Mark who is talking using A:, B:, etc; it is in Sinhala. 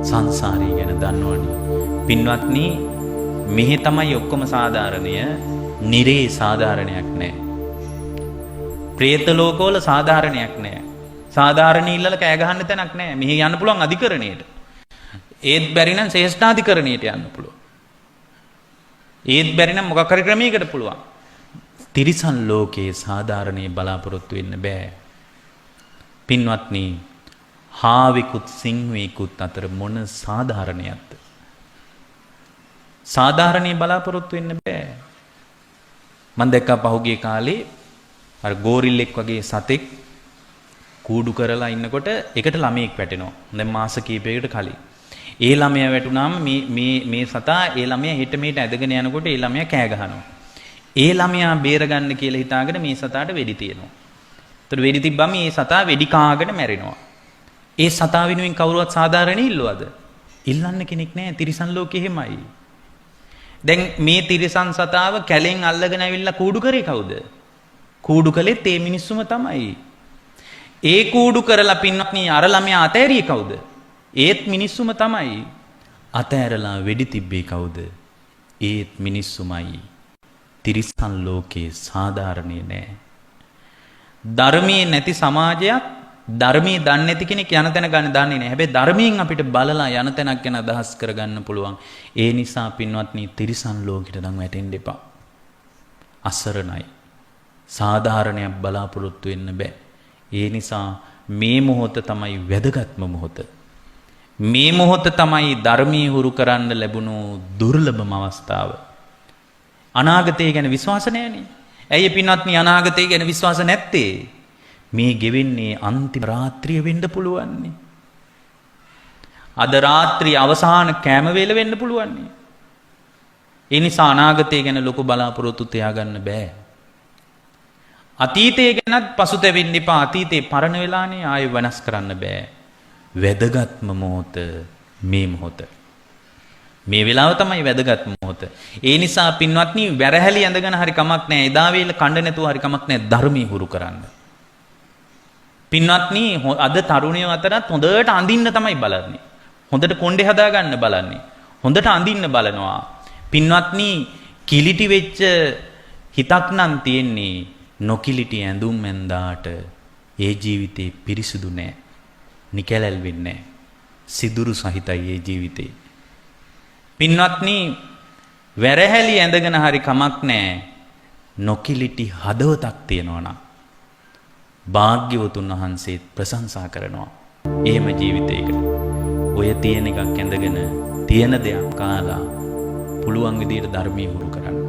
A: සංසාරය ගැන දන්නවනේ. පින්වත්නි, මෙහි තමයි ඔක්කොම සාධාරණය. නිරේ සාධාරණයක් නැහැ. പ്രേත ලෝකවල සාධාරණයක් නැහැ. සාධාරණ ඉල්ලල කෑ ගහන්න තැනක් නැහැ. මෙහි යන්න පුළුවන් අධිකරණයට. ඒත් බැරි නම් ශ්‍රේෂ්ඨාධිකරණයට යන්න පුළුවන්. ඒත් බැරි නම් මොකක් හරි ක්‍රමයකට පුළුවන්. තිරිසන් ලෝකයේ සාධාරණේ බලාපොරොත්තු වෙන්න බෑ. පින්වත්නි, හාවිකුත් සිංහයෙකුත් අතර මොන සාධාරණයක්ද? සාධාරණේ බලාපොරොත්තු වෙන්න බෑ. මම දැක්කා පහුගිය කාලේ අර ගෝරිල්ලෙක් වගේ සතෙක් කූඩු කරලා ඉන්නකොට එකට ළමයෙක් වැටෙනවා. දැන් මාස කිහිපයකට කලින්. ඒ ළමයා වැටුනාම මේ සතා ඒ ළමයා හිට මෙහෙට ඇදගෙන යනකොට ඒ ළමයා කෑ ගහනවා. ඒ ළමයා බේරගන්න කියලා හිතාගෙන මේ සතාට වෙඩි තියනවා. ඒතර වෙඩි තිබ්බම මේ සතා වෙඩි කාගෙන මැරෙනවා. ඒ සතා වෙනුවෙන් කවුරුවත් සාධාරණ ඉල්ලුවද? ඉල්ලන්න කෙනෙක් නැහැ. තිරිසන් ලෝකෙ එහෙමයි. දැන් මේ තිරිසන් සතාව කැලෙන් අල්ලගෙන ඇවිල්ලා කූඩු කරේ කවුද? කූඩු කළෙත් ඒ මිනිස්සුම තමයි. ඒ කූඩු කරලා පින්වත්නි අර ළමයා අතෑරියේ කවුද? ඒත් මිනිස්සුම තමයි. අතෑරලා වෙඩි තිබ්බේ කවුද? ඒත් මිනිස්සුමයි. තිරිසන් ලෝකේ සාධාරණේ නෑ. ධර්මයේ නැති සමාජයක්, ධර්මයේ දන්නේ නැති කෙනෙක් යන තැන ගන්න දන්නේ නැහැ. හැබැයි ධර්මයෙන් අපිට බලලා යන තැනක් ගැන අදහස් කරගන්න පුළුවන්. ඒ නිසා පින්වත්නි, තිරිසන් ලෝකෙට නම් වැටෙන්න එපා. අසරණයි. සාධාරණයක් බලාපොරොත්තු වෙන්න බෑ. ඒ නිසා මේ මොහොත තමයි වැදගත්ම මොහොත. මේ මොහොත තමයි ධර්මයේ හුරු කරන්න ලැබුණු දුර්ලභම අවස්ථාව. අනාගතය ගැන විශ්වාස නැහැනේ. ඇයි පින්වත්නි අනාගතය ගැන විශ්වාස නැත්තේ? මේ ගෙවෙන්නේ අන්තිම රාත්‍රිය වෙන්න පුළුවන්. අද රාත්‍රිය අවසාන කෑම වේල වෙන්න පුළුවන්. ඒ නිසා අනාගතය ගැන ලොකු බලාපොරොත්තු තියාගන්න බෑ. අතීතය ගැනත් පසුතැවෙන්න එපා. අතීතේ පරණ වෙලානේ, ආයෙ වෙනස් කරන්න බෑ. වැදගත්ම මොහොත මේ මොහොත. මේ වෙලාව තමයි වැදගත් මොහොත. ඒ නිසා පින්වත්නි, වැරහැලි ඇඳගෙන හරි කමක් නැහැ. එදා වේල කණ්ඩ නැතුව හරි කමක් නැහැ. ධර්මී හුරු කරන්න. පින්වත්නි, අද තරුණයෝ අතරත් හොඳට අඳින්න තමයි බලන්නේ. හොඳට කොණ්ඩේ හදාගන්න බලන්නේ. හොඳට අඳින්න බලනවා. පින්වත්නි, කිලිටි වෙච්ච හිතක් නම් තියෙන්නේ. නොකිලිටි ඇඳුම් ඇඳාට ඒ ජීවිතේ පිරිසුදු නෑ. නිකැලැල් වෙන්නේ නෑ. සිදුරු සහිතයි ඒ ජීවිතේ. පින්වත්නි, වැරහැලි ඇඳගෙන හරි කමක් නෑ. නොකිලිටි හදවතක් තියෙනවා නම් භාග්‍යවතුන් වහන්සේ ප්‍රශංසා කරනවා. එහෙම ජීවිතයකට ඔය තියෙන එකක් ඇඳගෙන තියෙන දෙයක් කාලා පුළුවන් විදියට ධර්මී හුරු කරන්න.